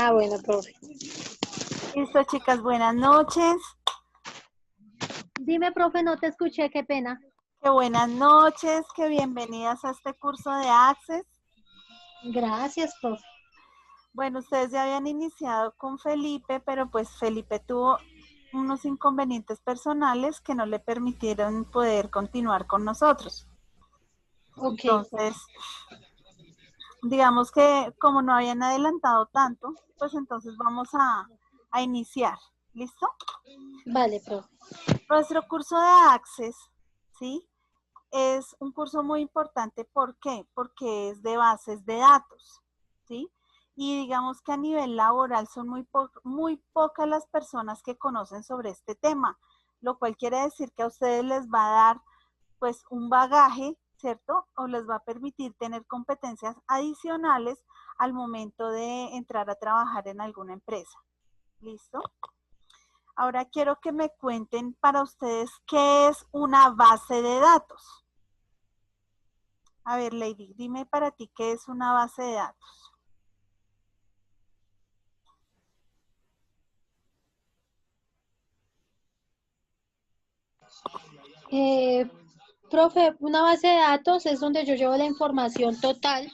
Ah, bueno, profe. Listo, chicas, buenas noches. Dime, profe, no te escuché, qué pena. Qué buenas noches, qué bienvenidas a este curso de Access. Gracias, profe. Bueno, ustedes ya habían iniciado con Felipe, pero pues Felipe tuvo unos inconvenientes personales que no le permitieron poder continuar con nosotros. Ok, Entonces, digamos que como no habían adelantado tanto, pues entonces vamos a iniciar. ¿Listo? vale, profe. Nuestro curso de Access, ¿sí? Es un curso muy importante. ¿Por qué? Porque es de bases de datos, ¿sí? Y digamos que a nivel laboral son muy pocas las personas que conocen sobre este tema, lo cual quiere decir que a ustedes les va a dar pues un bagaje, ¿cierto? O les va a permitir tener competencias adicionales al momento de entrar a trabajar en alguna empresa. ¿Listo? Ahora quiero que me cuenten para ustedes qué es una base de datos. A ver, Lady, dime para ti qué es una base de datos. Profe, una base de datos es donde yo llevo la información total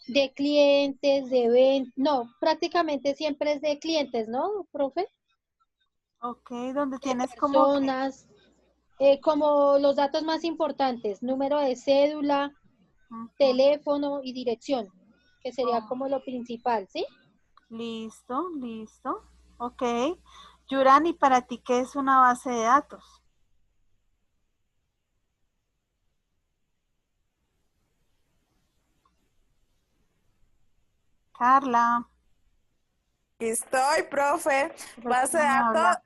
de clientes, de eventos, no, prácticamente siempre es de clientes, ¿no, profe? Ok, donde De tienes como que, personas, como los datos más importantes, número de cédula, ujú, teléfono y dirección, que sería oh, como lo principal, ¿sí? listo, listo. Ok. Yuran, ¿y para ti qué es una base de datos? Carla, Aquí estoy, profe. pero tú Base no de me datos. hablas.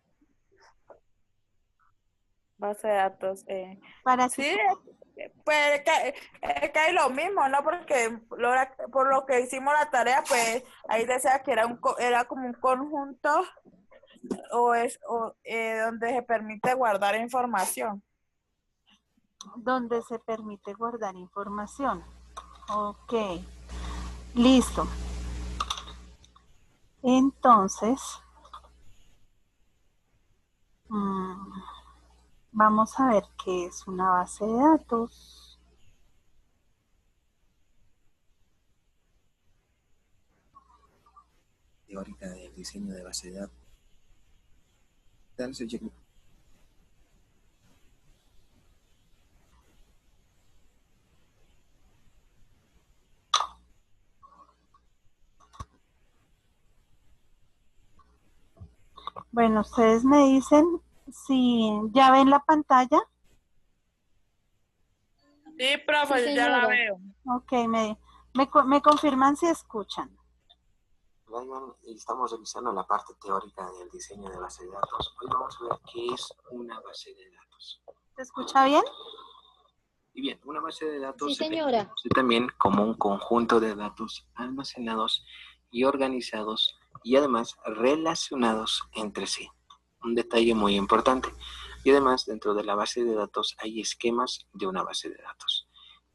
Base de datos. Para ti, Sí, pues que hay lo mismo, ¿no? Porque por lo que hicimos la tarea, pues ahí decía que era como un conjunto donde se permite guardar información. ¿dónde se permite guardar información? Ok, listo. Entonces, mmm, vamos a ver qué es una base de datos. Teórica del diseño de base de datos. Bueno, ustedes me dicen si ya ven la pantalla. Sí, Sí, profe, ya la señora. veo. Ok, me confirman si escuchan. Y estamos revisando la parte teórica del diseño de base de datos. Hoy vamos a ver qué es una base de datos. ¿Se escucha bien? Y bien, una base de datos Sí, se señora. conoce también como un conjunto de datos almacenados y organizados y además relacionados entre sí. Un detalle muy importante. Y además, dentro de la base de datos hay esquemas de una base de datos.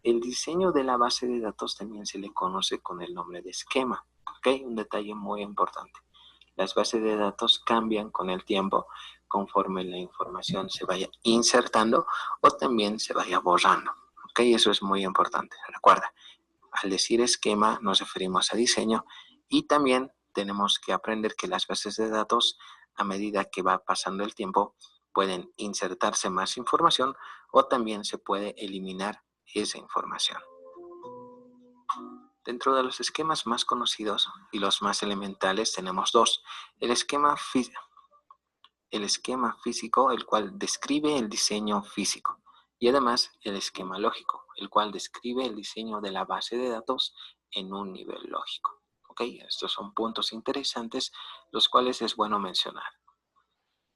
El diseño de la base de datos también se le conoce con el nombre de esquema. ¿Ok? Un detalle muy importante. Las bases de datos cambian con el tiempo conforme la información se vaya insertando o también se vaya borrando. ¿Ok? Eso es muy importante. Recuerda, al decir esquema nos referimos a diseño y también tenemos que aprender que las bases de datos, a medida que va pasando el tiempo, pueden insertarse más información o también se puede eliminar esa información. Dentro de los esquemas más conocidos y los más elementales tenemos dos. El esquema físico, el cual describe el diseño físico, y además el esquema lógico, el cual describe el diseño de la base de datos en un nivel lógico. ¿Ok? Estos son puntos interesantes, los cuales es bueno mencionar.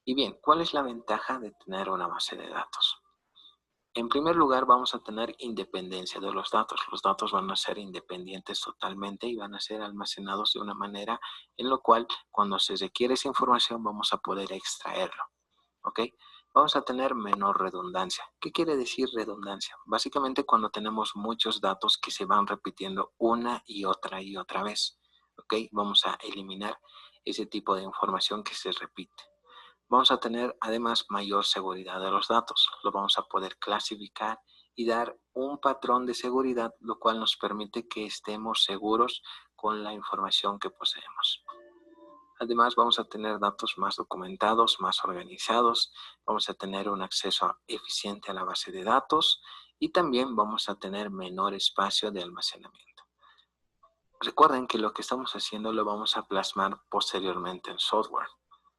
Y bien, ¿cuál es la ventaja de tener una base de datos? En primer lugar, vamos a tener independencia de los datos. Los datos van a ser independientes totalmente y van a ser almacenados de una manera en la cual cuando se requiere esa información vamos a poder extraerlo. ¿Ok? Vamos a tener menor redundancia. ¿Qué quiere decir redundancia? Básicamente cuando tenemos muchos datos que se van repitiendo una y otra vez. ¿ok? Vamos a eliminar ese tipo de información que se repite. Vamos a tener además mayor seguridad de los datos. Lo vamos a poder clasificar y dar un patrón de seguridad, lo cual nos permite que estemos seguros con la información que poseemos. Además, vamos a tener datos más documentados, más organizados, vamos a tener un acceso eficiente a la base de datos y también vamos a tener menor espacio de almacenamiento. Recuerden que lo que estamos haciendo lo vamos a plasmar posteriormente en software,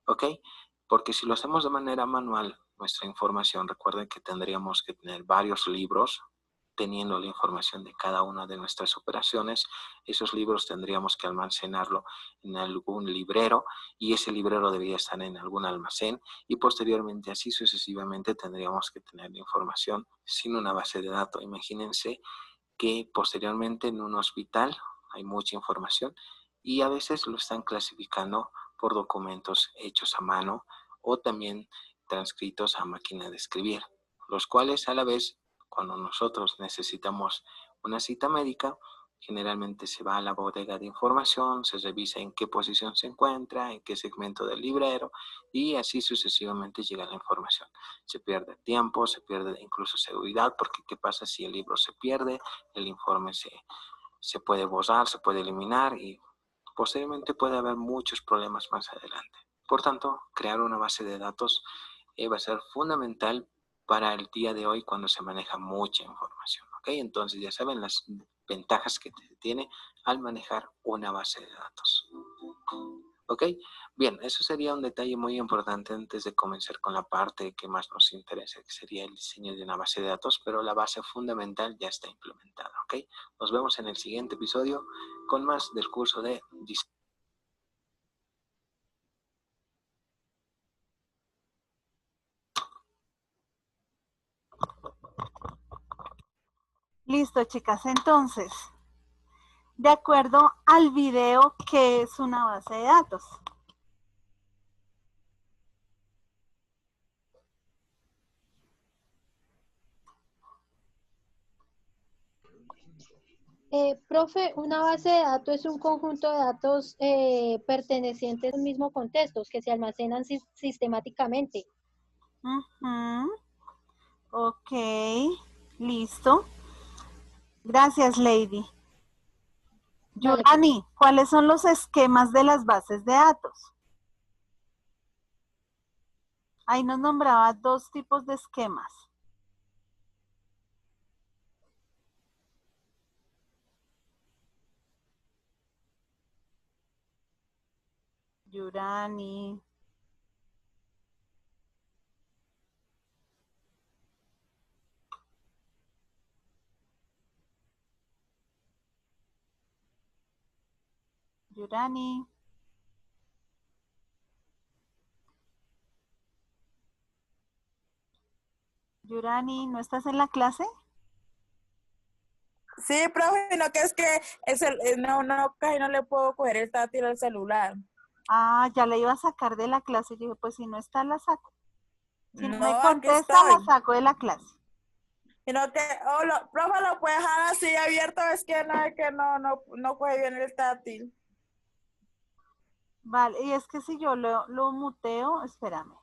¿ok? Porque si lo hacemos de manera manual, nuestra información, recuerden que tendríamos que tener varios libros teniendo la información de cada una de nuestras operaciones. Esos libros tendríamos que almacenarlo en algún librero y ese librero debería estar en algún almacén y posteriormente así sucesivamente tendríamos que tener la información sin una base de datos. Imagínense que posteriormente en un hospital hay mucha información y a veces lo están clasificando por documentos hechos a mano o también transcritos a máquina de escribir, los cuales a la vez, cuando nosotros necesitamos una cita médica, generalmente se va a la bodega de información, se revisa en qué posición se encuentra, en qué segmento del librero y así sucesivamente llega la información. Se pierde tiempo, se pierde incluso seguridad, porque ¿qué pasa si el libro se pierde? El informe se puede borrar, se puede eliminar y posteriormente puede haber muchos problemas más adelante. Por tanto, crear una base de datos va a ser fundamental para el día de hoy cuando se maneja mucha información, ¿ok? Entonces ya saben las ventajas que tiene al manejar una base de datos. ¿Ok? Bien, eso sería un detalle muy importante antes de comenzar con la parte que más nos interesa, que sería el diseño de una base de datos, pero la base fundamental ya está implementada, ¿ok? Nos vemos en el siguiente episodio con más del curso de diseño. Listo, chicas. Entonces, de acuerdo al video, ¿qué es una base de datos? Profe, una base de datos es un conjunto de datos pertenecientes a un mismo contexto que se almacenan sistemáticamente. Ok, listo. Gracias, Lady. Vale. Yurani, ¿cuáles son los esquemas de las bases de datos? Ahí nos nombraba dos tipos de esquemas. Yurani. Yurani. Yurani, ¿no estás en la clase? Sí, profe, no que es que casi no le puedo coger el táctil al celular. Ah, ya la iba a sacar de la clase. Yo dije, pues si no está, la saco. Si no me No, aquí contesta, la estoy. saco de la clase. Sino que, profe, lo puede dejar así abierto, es que no coge bien el táctil. Vale, y es que si yo lo muteo, espérame.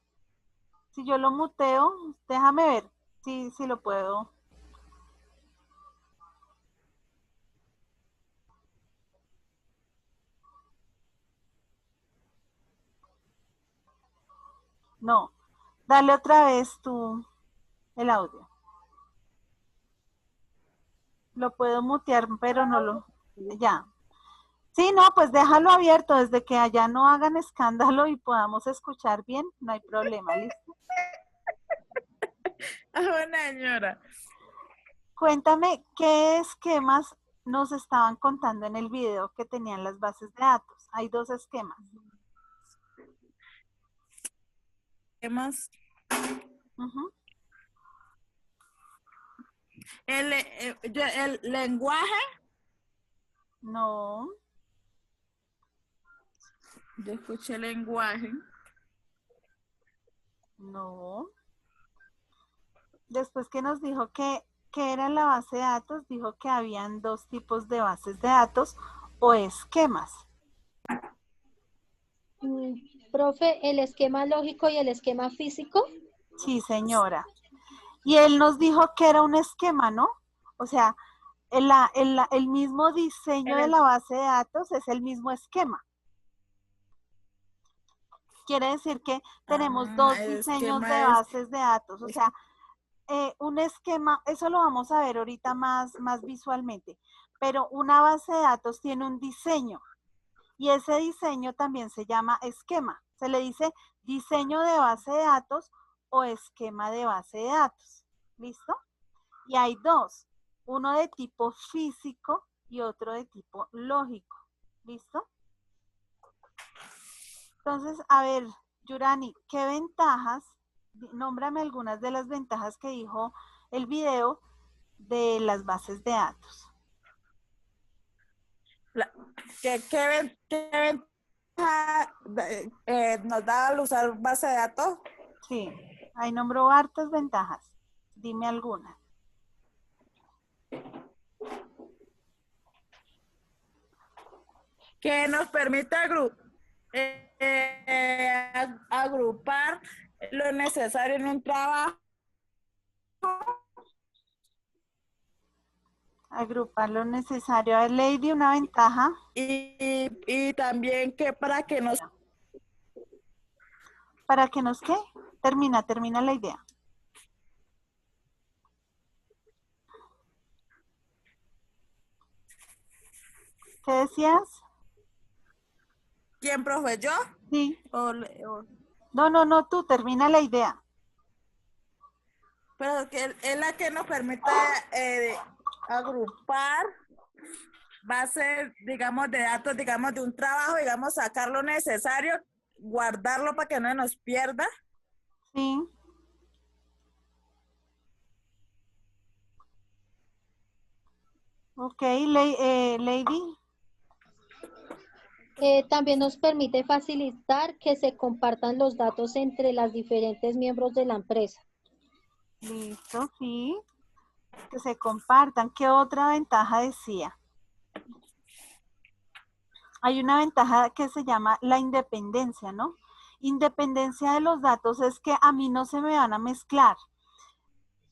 Si yo lo muteo, déjame ver si lo puedo. No, dale otra vez el audio. Lo puedo mutear, pero no lo... Ya. Sí, no, pues déjalo abierto desde que allá no hagan escándalo y podamos escuchar bien, no hay problema, ¿listo? Buena señora. Cuéntame qué esquemas nos estaban contando en el video que tenían las bases de datos. Hay dos esquemas. ¿Qué más? El lenguaje. No. Yo escuché lenguaje. No. Después que nos dijo que era la base de datos, dijo que habían dos tipos de bases de datos o esquemas. Profe, ¿el esquema lógico y el esquema físico? Sí, señora. Y él nos dijo que era un esquema, ¿no? O sea, el mismo diseño de la base de datos es el mismo esquema. Quiere decir que tenemos dos diseños de bases de datos. O sea, un esquema, eso lo vamos a ver ahorita más visualmente, pero una base de datos tiene un diseño y ese diseño también se llama esquema. Se le dice diseño de base de datos o esquema de base de datos. ¿Listo? Y hay dos, uno de tipo físico y otro de tipo lógico. ¿Listo? Entonces, a ver, Yurani, ¿qué ventajas? Nómbrame algunas de las ventajas que dijo el video de las bases de datos. ¿Qué ventaja nos da al usar base de datos? Sí, ahí nombró hartas ventajas. Dime algunas. Que nos permite agrupar lo necesario en un trabajo. Agrupar lo necesario. A ver, Lady, una ventaja. Y también que ¿Para qué nos qué? Termina la idea. ¿Qué decías? ¿Quién, profe? ¿Yo? Sí. No, tú, termina la idea. Pero que es la que nos permite agrupar bases, digamos, de datos, digamos, de un trabajo, digamos, sacar lo necesario, guardarlo para que no nos pierda. Sí. Ok, Lady. También nos permite facilitar que se compartan los datos entre las diferentes miembros de la empresa. Listo, sí. Que se compartan. ¿Qué otra ventaja decía? Hay una ventaja que se llama la independencia, ¿no? Independencia de los datos es que a mí no se me van a mezclar.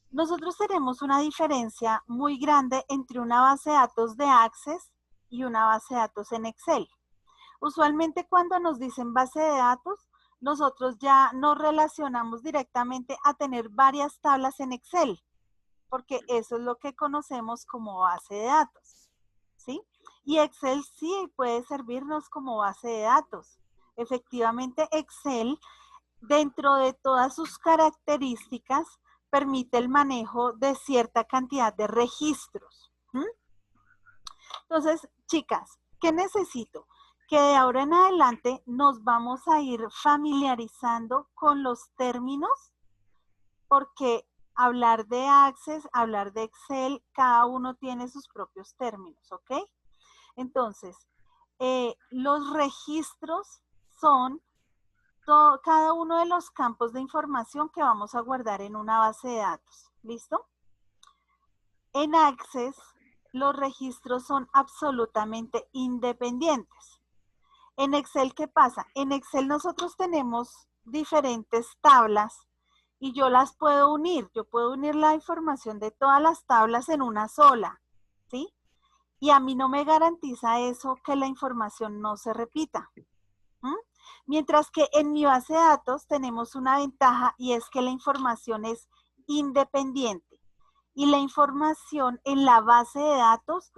Nosotros tenemos una diferencia muy grande entre una base de datos de Access y una base de datos en Excel. Usualmente cuando nos dicen base de datos, nosotros ya nos relacionamos directamente a tener varias tablas en Excel, porque eso es lo que conocemos como base de datos, ¿sí? Y Excel sí puede servirnos como base de datos. Efectivamente, Excel, dentro de todas sus características, permite el manejo de cierta cantidad de registros. Entonces, chicas, ¿qué necesito? Que de ahora en adelante nos vamos a ir familiarizando con los términos, porque hablar de Access, hablar de Excel, cada uno tiene sus propios términos, ¿ok? Entonces, los registros son cada uno de los campos de información que vamos a guardar en una base de datos, ¿listo? En Access, los registros son absolutamente independientes. En Excel, ¿qué pasa? En Excel nosotros tenemos diferentes tablas y yo las puedo unir. Yo puedo unir la información de todas las tablas en una sola, ¿sí? Y a mí no me garantiza eso que la información no se repita. Mientras que en mi base de datos tenemos una ventaja y es que la información es independiente. Y la información en la base de datos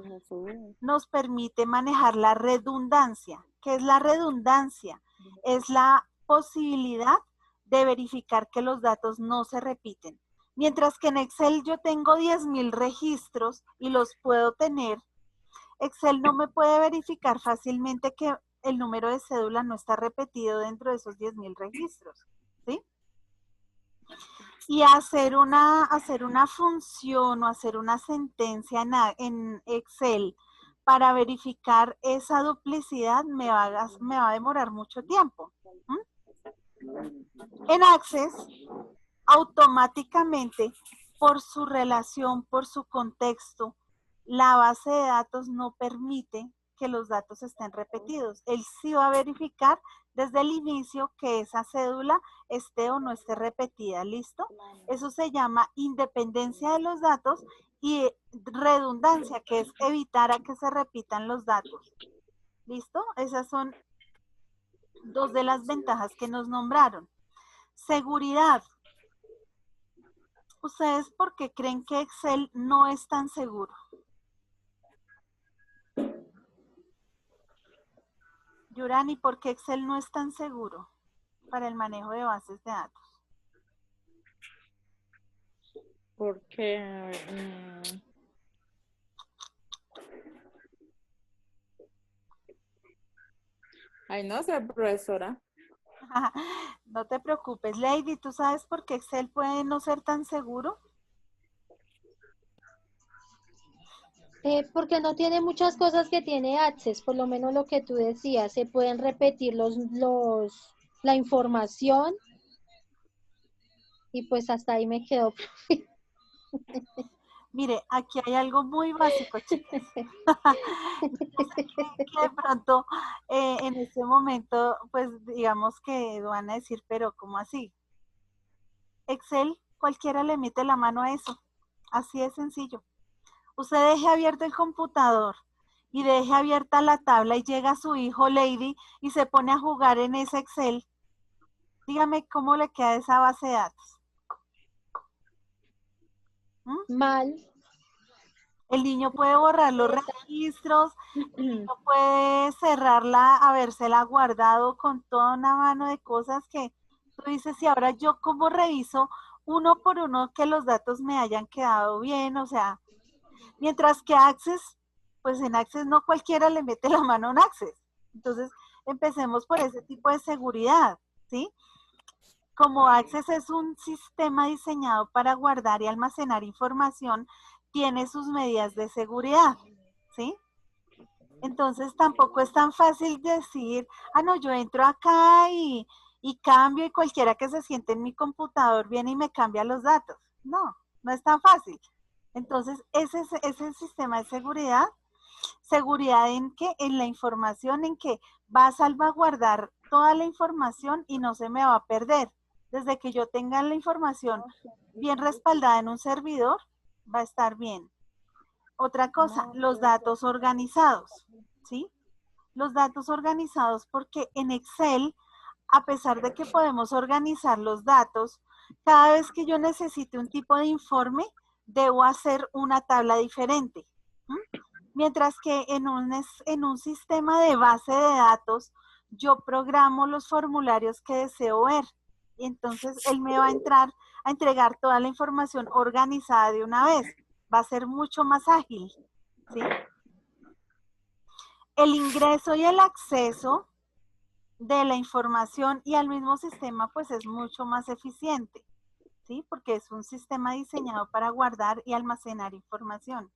nos permite manejar la redundancia. ¿Qué es la redundancia? Es la posibilidad de verificar que los datos no se repiten. Mientras que en Excel yo tengo 10,000 registros y los puedo tener, Excel no me puede verificar fácilmente que el número de cédula no está repetido dentro de esos 10,000 registros, ¿sí? Y hacer una función o hacer una sentencia en Excel para verificar esa duplicidad me va a demorar mucho tiempo. En Access, automáticamente, por su relación, por su contexto, la base de datos no permite que los datos estén repetidos. Él sí va a verificar desde el inicio que esa cédula esté o no esté repetida, ¿listo? Eso se llama independencia de los datos y redundancia, que es evitar a que se repitan los datos, ¿listo? Esas son dos de las ventajas que nos nombraron. Seguridad. ¿Ustedes por qué creen que Excel no es tan seguro? Yurani, ¿por qué Excel no es tan seguro para el manejo de bases de datos? Porque, ay, no sé, profesora. No te preocupes, Lady, ¿tú sabes por qué Excel puede no ser tan seguro? Porque no tiene muchas cosas que tiene Access, por lo menos lo que tú decías, se pueden repetir la información y pues hasta ahí me quedo. Mire, aquí hay algo muy básico, chicas. Yo sé que de pronto en este momento, pues digamos que van a decir, pero ¿cómo así? Excel, cualquiera le mete la mano a eso. Así de sencillo. Usted deje abierto el computador y deje abierta la tabla y llega su hijo Lady y se pone a jugar en ese Excel. Dígame cómo le queda esa base de datos. Mal. El niño puede borrar los registros, el niño puede cerrarla, habérsela guardado con toda una mano de cosas que tú dices, y ahora yo cómo reviso uno por uno que los datos me hayan quedado bien, o sea, mientras que Access, pues en Access no cualquiera le mete la mano en Access. Entonces, empecemos por ese tipo de seguridad, ¿sí? Como Access es un sistema diseñado para guardar y almacenar información, tiene sus medidas de seguridad, ¿sí? Entonces tampoco es tan fácil decir, no, yo entro acá y cambio y cualquiera que se siente en mi computador viene y me cambia los datos. No, no es tan fácil. Entonces, ese sistema de seguridad, seguridad en que en la información, en que va a salvaguardar toda la información y no se me va a perder. Desde que yo tenga la información bien respaldada en un servidor, va a estar bien. Otra cosa, los datos organizados, ¿sí? Los datos organizados porque en Excel, a pesar de que podemos organizar los datos, cada vez que yo necesite un tipo de informe, debo hacer una tabla diferente. Mientras que en un sistema de base de datos, yo programo los formularios que deseo ver. Y entonces él me va a entregar toda la información organizada de una vez. Va a ser mucho más ágil, ¿sí? El ingreso y el acceso de la información y al mismo sistema, pues es mucho más eficiente, ¿sí? Porque es un sistema diseñado para guardar y almacenar información.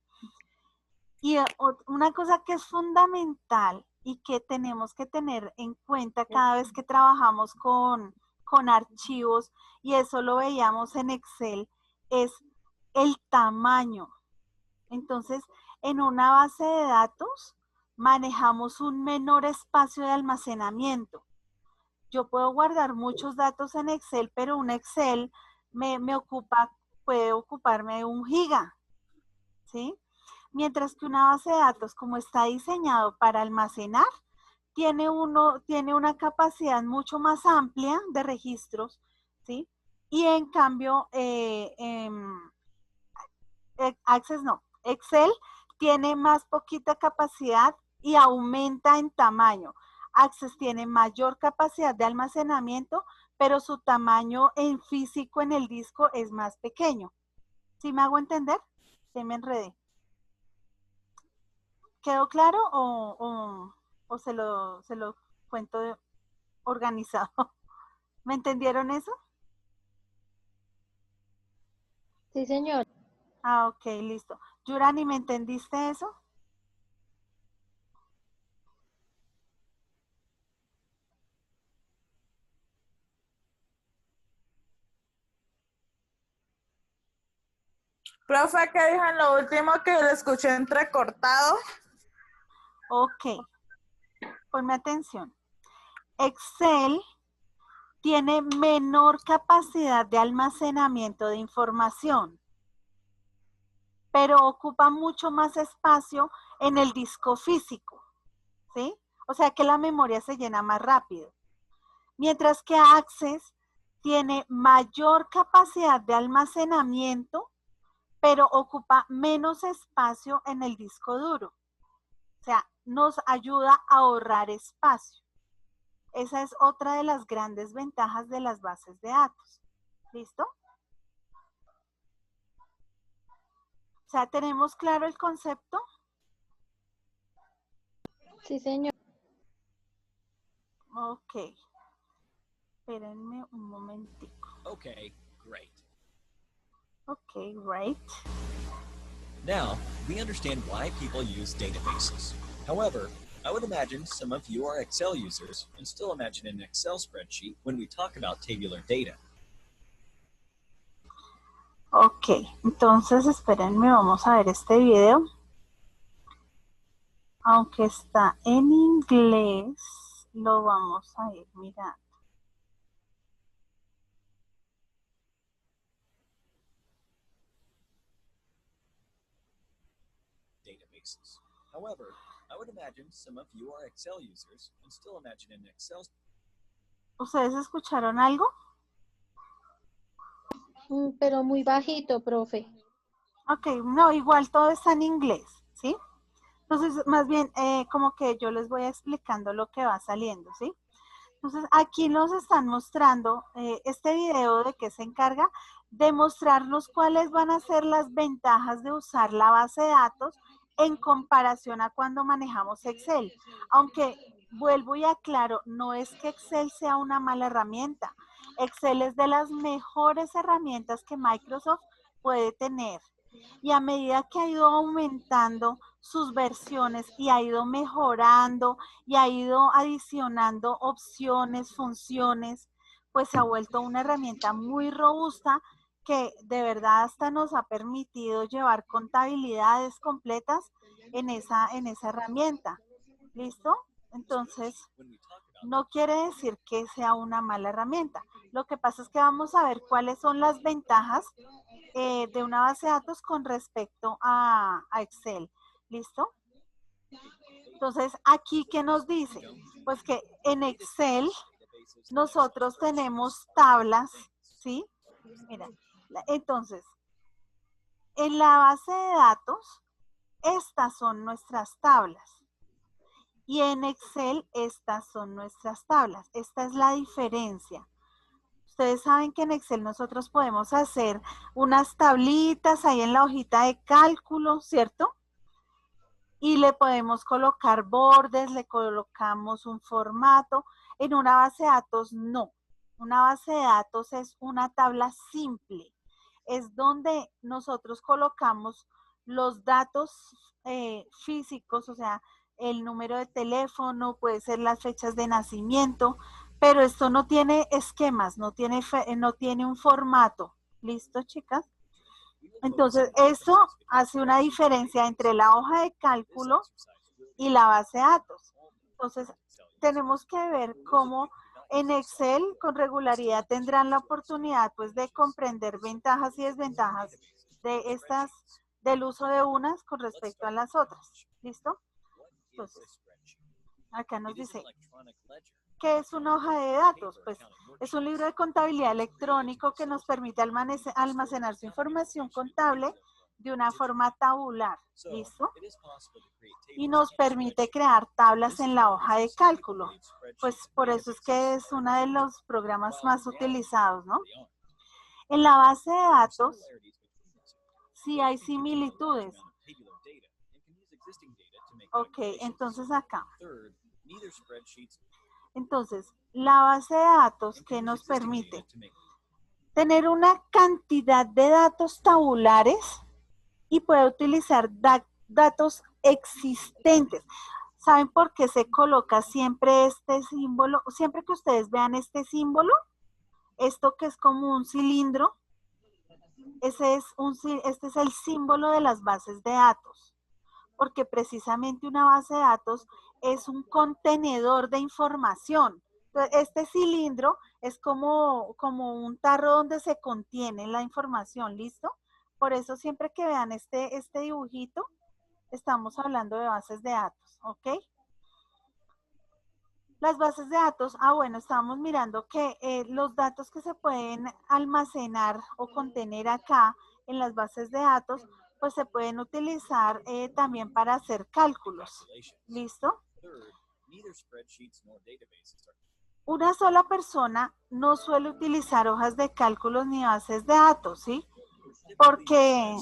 Y una cosa que es fundamental y que tenemos que tener en cuenta cada vez que trabajamos con archivos, y eso lo veíamos en Excel, es el tamaño. Entonces, en una base de datos manejamos un menor espacio de almacenamiento. Yo puedo guardar muchos datos en Excel, pero un Excel puede ocuparme 1 giga, ¿sí? Mientras que una base de datos, como está diseñado para almacenar, tiene una capacidad mucho más amplia de registros, ¿sí? Y en cambio, Access no, Excel tiene más poquita capacidad y aumenta en tamaño. Access tiene mayor capacidad de almacenamiento, pero su tamaño en físico en el disco es más pequeño. ¿Sí me hago entender? Se me enredé. ¿Quedó claro o se lo cuento organizado? ¿Me entendieron eso? Sí, señor. Ok, listo. Yurani, ¿me entendiste eso? Profe, ¿qué dijo en lo último que lo escuché entrecortado? Ok. Ponme atención. Excel tiene menor capacidad de almacenamiento de información, pero ocupa mucho más espacio en el disco físico, ¿sí? O sea que la memoria se llena más rápido. Mientras que Access tiene mayor capacidad de almacenamiento, pero ocupa menos espacio en el disco duro. O sea, nos ayuda a ahorrar espacio. Esa es otra de las grandes ventajas de las bases de datos. ¿Listo? O sea, ¿tenemos claro el concepto? Sí, señor. Ok. Espérenme un momentico. Okay, great. Ok, right. Now, we understand why people use databases. However, I would imagine some of you are Excel users and still imagine an Excel spreadsheet when we talk about tabular data. Ok, entonces espérenme, vamos a ver este video. Aunque está en inglés, lo vamos a ir mirando. Databases. However, I would imagine some of you are Excel users and still imagine an Excel. ¿Ustedes escucharon algo? Pero muy bajito, profe. Ok, no, igual todo está en inglés, ¿sí? Entonces, más bien, como que yo les voy explicando lo que va saliendo, ¿sí? Entonces, aquí nos están mostrando este video de que se encarga de mostrarnos cuáles van a ser las ventajas de usar la base de datos en comparación a cuando manejamos Excel. Aunque, vuelvo y aclaro, no es que Excel sea una mala herramienta. Excel es de las mejores herramientas que Microsoft puede tener. Y a medida que ha ido aumentando sus versiones y ha ido mejorando y ha ido adicionando opciones, funciones, pues se ha vuelto una herramienta muy robusta que de verdad hasta nos ha permitido llevar contabilidades completas en esa herramienta. ¿Listo? Entonces, no quiere decir que sea una mala herramienta. Lo que pasa es que vamos a ver cuáles son las ventajas de una base de datos con respecto a Excel. ¿Listo? Entonces, aquí, ¿qué nos dice? Pues que en Excel nosotros tenemos tablas, ¿sí? Mira, entonces, en la base de datos, estas son nuestras tablas. Y en Excel, estas son nuestras tablas. Esta es la diferencia. Ustedes saben que en Excel nosotros podemos hacer unas tablitas ahí en la hojita de cálculo, ¿cierto? Y le podemos colocar bordes, le colocamos un formato. En una base de datos, no. Una base de datos es una tabla simple. Es donde nosotros colocamos los datos físicos, o sea, el número de teléfono, puede ser las fechas de nacimiento, pero esto no tiene esquemas, no tiene un formato. ¿Listo, chicas? Entonces, eso hace una diferencia entre la hoja de cálculo y la base de datos. Entonces, tenemos que ver cómo en Excel con regularidad tendrán la oportunidad pues de comprender ventajas y desventajas de estas, del uso de unas con respecto a las otras. ¿Listo? Entonces, acá nos dice, ¿qué es una hoja de datos? Pues es un libro de contabilidad electrónico que nos permite almacenar su información contable de una forma tabular. ¿Listo? Y nos permite crear tablas en la hoja de cálculo. Pues por eso es que es uno de los programas más utilizados, ¿no? En la base de datos sí hay similitudes. Ok, entonces acá. Entonces, la base de datos que nos permite tener una cantidad de datos tabulares y puede utilizar datos existentes. ¿Saben por qué se coloca siempre este símbolo? Siempre que ustedes vean este símbolo, esto que es como un cilindro, este es el símbolo de las bases de datos. Porque precisamente una base de datos es un contenedor de información. Entonces, este cilindro es como un tarro donde se contiene la información, ¿listo? Por eso siempre que vean este dibujito, estamos hablando de bases de datos, ¿ok? Las bases de datos, bueno, estábamos mirando que los datos que se pueden almacenar o contener acá en las bases de datos, pues se pueden utilizar también para hacer cálculos, ¿listo? Una sola persona no suele utilizar hojas de cálculos ni bases de datos, ¿sí? Porque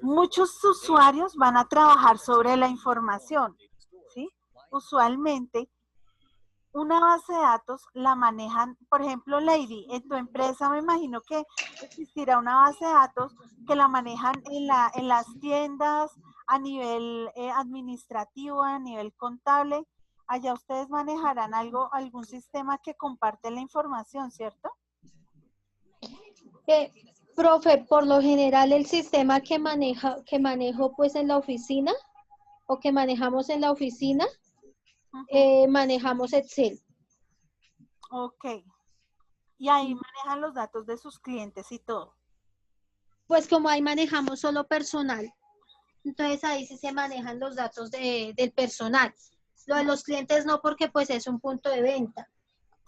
muchos usuarios van a trabajar sobre la información, ¿sí? Usualmente, una base de datos la manejan, por ejemplo, Lady, en tu empresa me imagino que existirá una base de datos que la manejan en las tiendas, a nivel administrativo, a nivel contable. Allá ustedes manejarán algún sistema que comparte la información, ¿cierto? Profe, por lo general el sistema que manejo pues en la oficina o que manejamos en la oficina, manejamos Excel. Ok. Y ahí manejan los datos de sus clientes y todo. Pues como ahí manejamos solo personal, entonces ahí sí se manejan los datos del personal. Lo de los clientes no, porque pues es un punto de venta.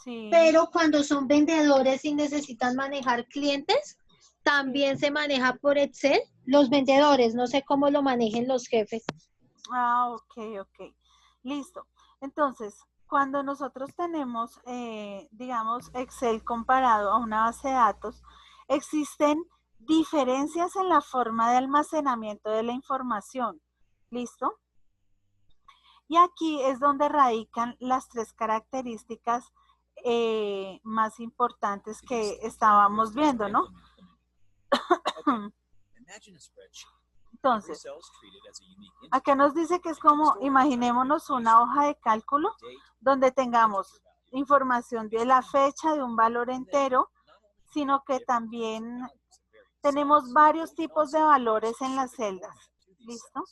Sí. Pero cuando son vendedores y necesitan manejar clientes, también se maneja por Excel. Los vendedores, no sé cómo lo manejen los jefes. Ok. Listo. Entonces, cuando nosotros tenemos, digamos, Excel comparado a una base de datos, existen diferencias en la forma de almacenamiento de la información. ¿Listo? Y aquí es donde radican las tres características más importantes que estábamos viendo, ¿no? Entonces, acá nos dice que es como, imaginémonos una hoja de cálculo donde tengamos información de la fecha, de un valor entero, sino que también tenemos varios tipos de valores en las celdas. ¿Listo?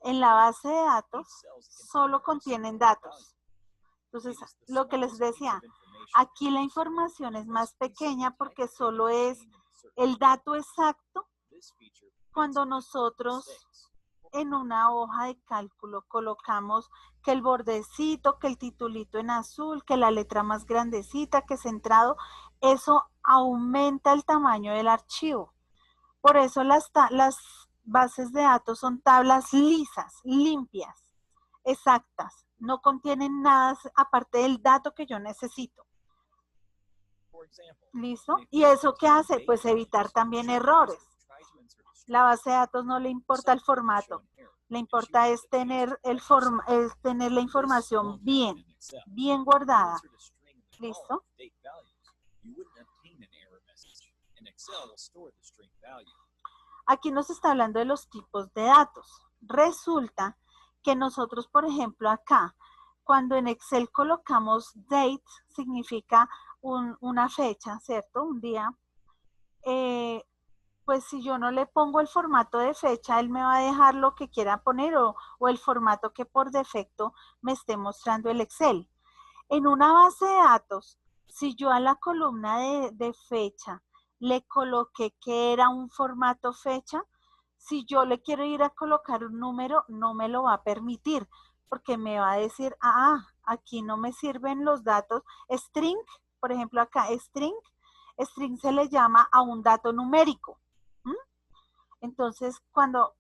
En la base de datos solo contienen datos. Entonces, lo que les decía, aquí la información es más pequeña porque solo es el dato exacto. Cuando nosotros en una hoja de cálculo colocamos que el bordecito, que el titulito en azul, que la letra más grandecita, que centrado, eso aumenta el tamaño del archivo. Por eso las bases de datos son tablas lisas, limpias, exactas. No contienen nada aparte del dato que yo necesito. ¿Listo? ¿Y eso qué hace? Pues evitar también errores. La base de datos no le importa el formato, le importa es tener, tener la información bien guardada. ¿Listo? Aquí nos está hablando de los tipos de datos. Resulta que nosotros, por ejemplo, acá, cuando en Excel colocamos date, significa una fecha, ¿cierto? Un día. Pues si yo no le pongo el formato de fecha, él me va a dejar lo que quiera poner o el formato que por defecto me esté mostrando el Excel. En una base de datos, si yo a la columna de fecha le coloqué que era un formato fecha, si yo le quiero ir a colocar un número, no me lo va a permitir, porque me va a decir, aquí no me sirven los datos. String, por ejemplo acá, string se le llama a un dato numérico. Entonces,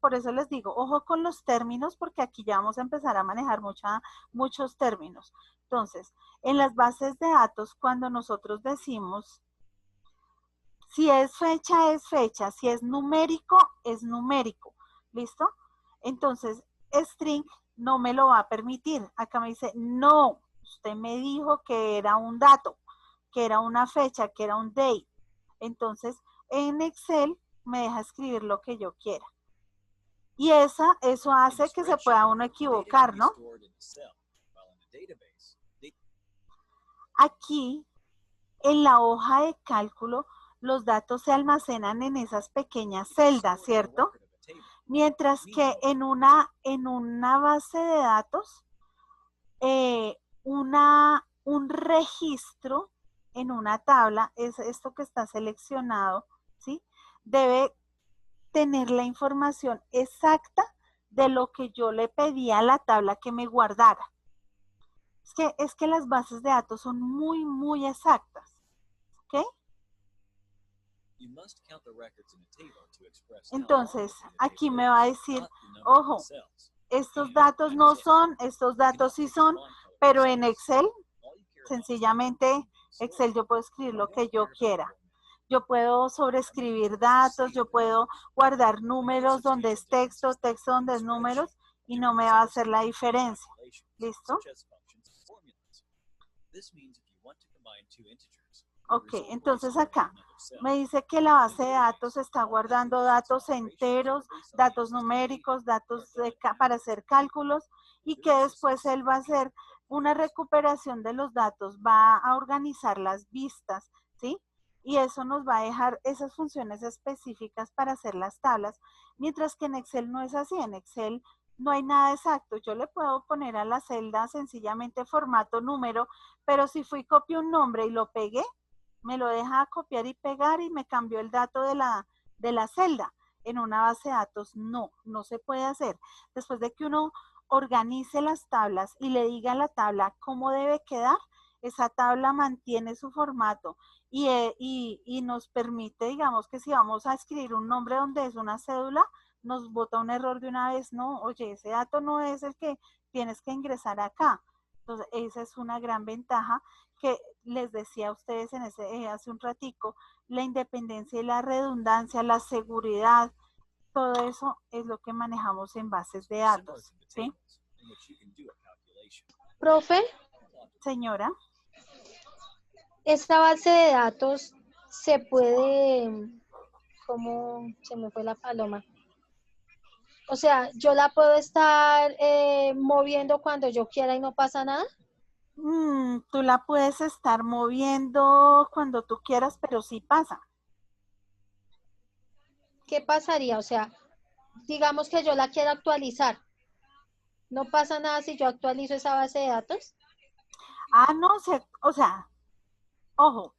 por eso les digo, ojo con los términos, porque aquí ya vamos a empezar a manejar muchos términos. Entonces, en las bases de datos, cuando nosotros decimos, si es fecha, si es numérico, ¿listo? Entonces, string no me lo va a permitir. Acá me dice, no, usted me dijo que era un dato, que era una fecha, que era un date. Entonces, en Excel me deja escribir lo que yo quiera. Y eso hace que se pueda uno equivocar, ¿no? Aquí, en la hoja de cálculo, los datos se almacenan en esas pequeñas celdas, ¿cierto? Mientras que en una base de datos, un registro en una tabla, es esto que está seleccionado, ¿sí? Debe tener la información exacta de lo que yo le pedí a la tabla que me guardara. Es que las bases de datos son muy, muy exactas, ¿ok? Entonces, aquí me va a decir, ojo, estos datos no son, estos datos sí son, pero en Excel, sencillamente, Excel yo puedo escribir lo que yo quiera. Yo puedo sobreescribir datos, yo puedo guardar números donde es texto, texto donde es números, y no me va a hacer la diferencia. ¿Listo? Ok, entonces acá me dice que la base de datos está guardando datos enteros, datos numéricos, datos para hacer cálculos, y que después él va a hacer una recuperación de los datos, va a organizar las vistas, ¿sí? Y eso nos va a dejar esas funciones específicas para hacer las tablas, mientras que en Excel no es así. En Excel no hay nada exacto. Yo le puedo poner a la celda sencillamente formato número, pero si fui copio un nombre y lo pegué, me lo deja copiar y pegar y me cambió el dato de la celda. En una base de datos no se puede hacer. Después de que uno organice las tablas y le diga a la tabla cómo debe quedar, esa tabla mantiene su formato y nos permite, digamos que si vamos a escribir un nombre donde es una cédula, nos bota un error de una vez, no, oye, ese dato no es el que tienes que ingresar acá. Entonces, esa es una gran ventaja que les decía a ustedes hace un ratico, la independencia y la redundancia, la seguridad, todo eso es lo que manejamos en bases de datos, ¿sí? Profe, Señora. esta base de datos se puede, ¿cómo se me fue la paloma? O sea, yo la puedo estar moviendo cuando yo quiera y no pasa nada. Tú la puedes estar moviendo cuando tú quieras, pero sí pasa. ¿Qué pasaría? O sea, digamos que yo la quiero actualizar. ¿No pasa nada si yo actualizo esa base de datos? No, o sea, ojo,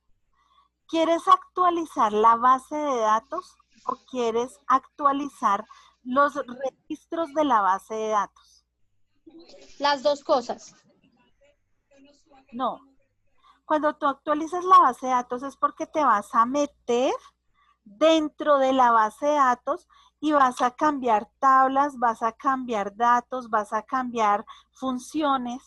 ¿quieres actualizar la base de datos o quieres actualizar los registros de la base de datos? Las dos cosas. No. Cuando tú actualizas la base de datos es porque te vas a meter dentro de la base de datos y vas a cambiar tablas, vas a cambiar datos, vas a cambiar funciones.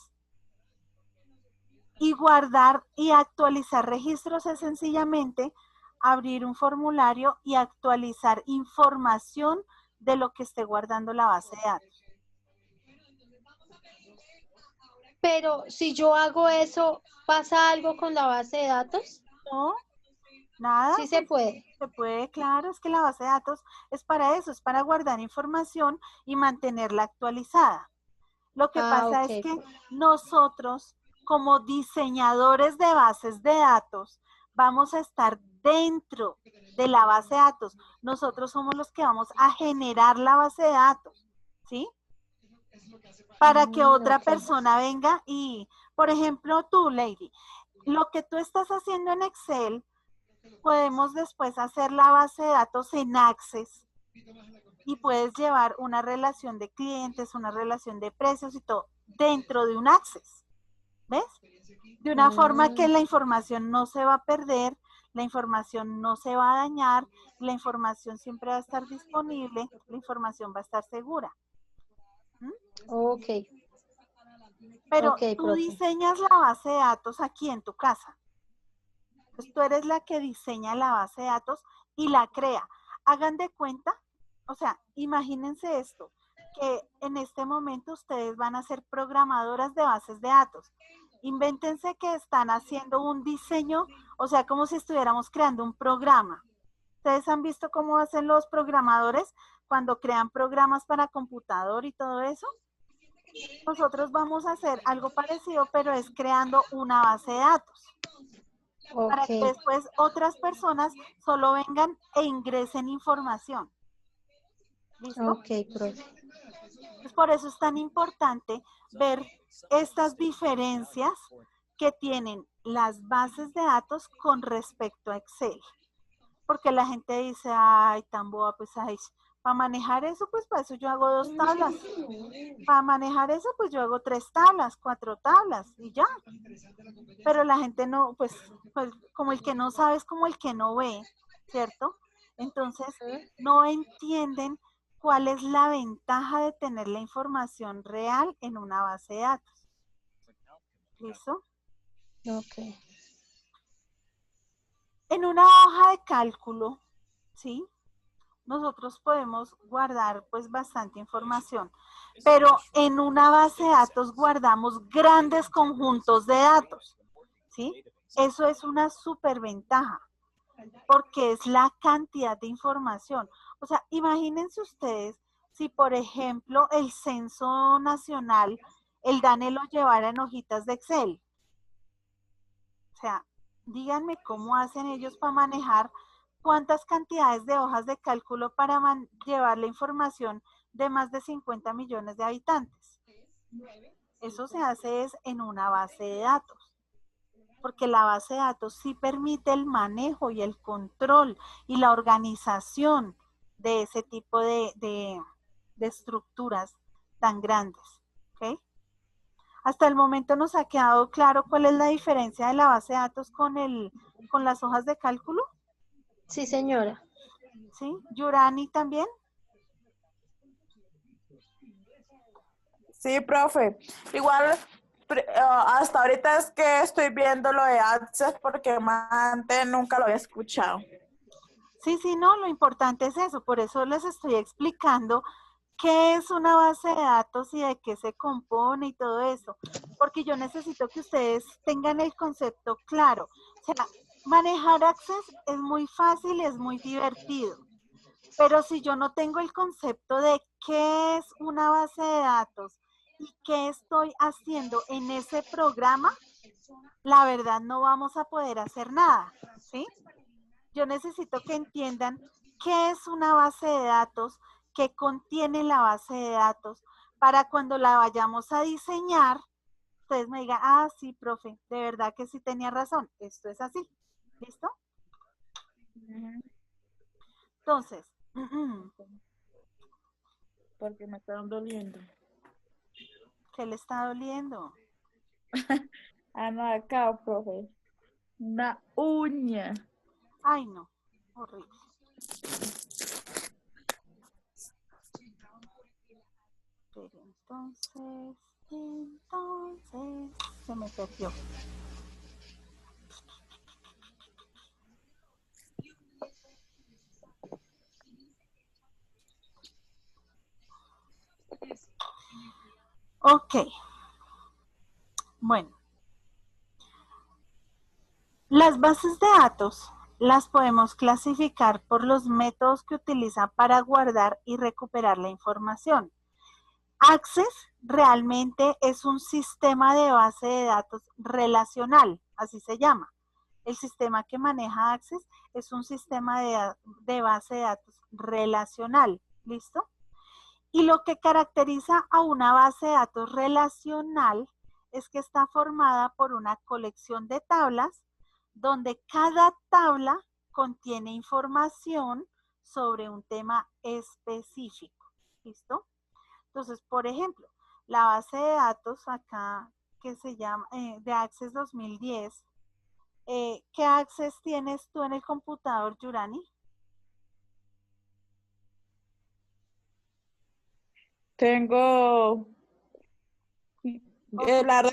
Y guardar y actualizar registros es sencillamente abrir un formulario y actualizar información de lo que esté guardando la base de datos. Pero si yo hago eso, ¿pasa algo con la base de datos? No, nada. Sí se puede. Se puede, claro, es que la base de datos es para eso, es para guardar información y mantenerla actualizada. Lo que pasa es que nosotros, como diseñadores de bases de datos, vamos a estar dentro de la base de datos. Nosotros somos los que vamos a generar la base de datos, ¿sí? Para que otra persona venga y, por ejemplo, tú, Lady, lo que tú estás haciendo en Excel, podemos después hacer la base de datos en Access y puedes llevar una relación de clientes, una relación de precios y todo dentro de un Access, ¿ves? De una forma que la información no se va a perder, la información no se va a dañar, la información siempre va a estar disponible, la información va a estar segura. Ok. Pero tú diseñas la base de datos aquí en tu casa. Pues tú eres la que diseña la base de datos y la crea. Hagan de cuenta, o sea, imagínense esto, que en este momento ustedes van a ser programadoras de bases de datos. Invéntense que están haciendo un diseño, o sea, como si estuviéramos creando un programa. ¿Ustedes han visto cómo hacen los programadores cuando crean programas para computador y todo eso? Nosotros vamos a hacer algo parecido, pero es creando una base de datos. Para que después otras personas solo vengan e ingresen información. ¿Listo? Ok, profe. Pues por eso es tan importante ver estas diferencias que tienen las bases de datos con respecto a Excel. Porque la gente dice, ay, tan boba, pues, ay, para manejar eso, pues para eso yo hago 2 tablas. Para manejar eso, pues yo hago 3 tablas, 4 tablas y ya. Pero la gente no, pues como el que no sabe es como el que no ve, ¿cierto? Entonces, no entienden cuál es la ventaja de tener la información real en una base de datos. ¿Listo? Ok. En una hoja de cálculo, ¿sí? Nosotros podemos guardar pues bastante información, pero en una base de datos guardamos grandes conjuntos de datos, ¿sí? Eso es una superventaja, porque es la cantidad de información. O sea, imagínense ustedes si, por ejemplo, el censo nacional, el DANE lo llevara en hojitas de Excel. O sea, díganme cómo hacen ellos para manejar cuántas cantidades de hojas de cálculo para llevar la información de más de 50 millones de habitantes. Eso se hace es en una base de datos, porque la base de datos sí permite el manejo y el control y la organización de ese tipo de estructuras tan grandes. ¿Okay? Hasta el momento nos ha quedado claro cuál es la diferencia de la base de datos con las hojas de cálculo. Sí, señora. ¿Sí? ¿Yurani también? Sí, profe. Igual, hasta ahorita es que estoy viendo lo de Access porque más antes nunca lo había escuchado. Sí, no, lo importante es eso, por eso les estoy explicando qué es una base de datos y de qué se compone y todo eso, porque yo necesito que ustedes tengan el concepto claro. O sea, manejar Access es muy fácil, es muy divertido, pero si yo no tengo el concepto de qué es una base de datos y qué estoy haciendo en ese programa, la verdad no vamos a poder hacer nada, ¿sí? Yo necesito que entiendan qué es una base de datos, qué contiene la base de datos, para cuando la vayamos a diseñar, ustedes me digan, ah, sí, profe, de verdad que sí tenía razón, esto es así, ¿listo? Entonces, Porque me están doliendo. ¿qué le está doliendo? Ah, no, acá, profe. Una uña. Ay, no, horrible. Pero entonces, se me perdió. Ok. Bueno. Las bases de datos las podemos clasificar por los métodos que utilizan para guardar y recuperar la información. Access realmente es un sistema de base de datos relacional, así se llama. El sistema que maneja Access es un sistema de base de datos relacional, ¿listo? Y lo que caracteriza a una base de datos relacional es que está formada por una colección de tablas donde cada tabla contiene información sobre un tema específico. ¿Listo? Entonces, por ejemplo, la base de datos acá que se llama de Access 2010, ¿qué Access tienes tú en el computador, Yurani? Tengo... la verdad,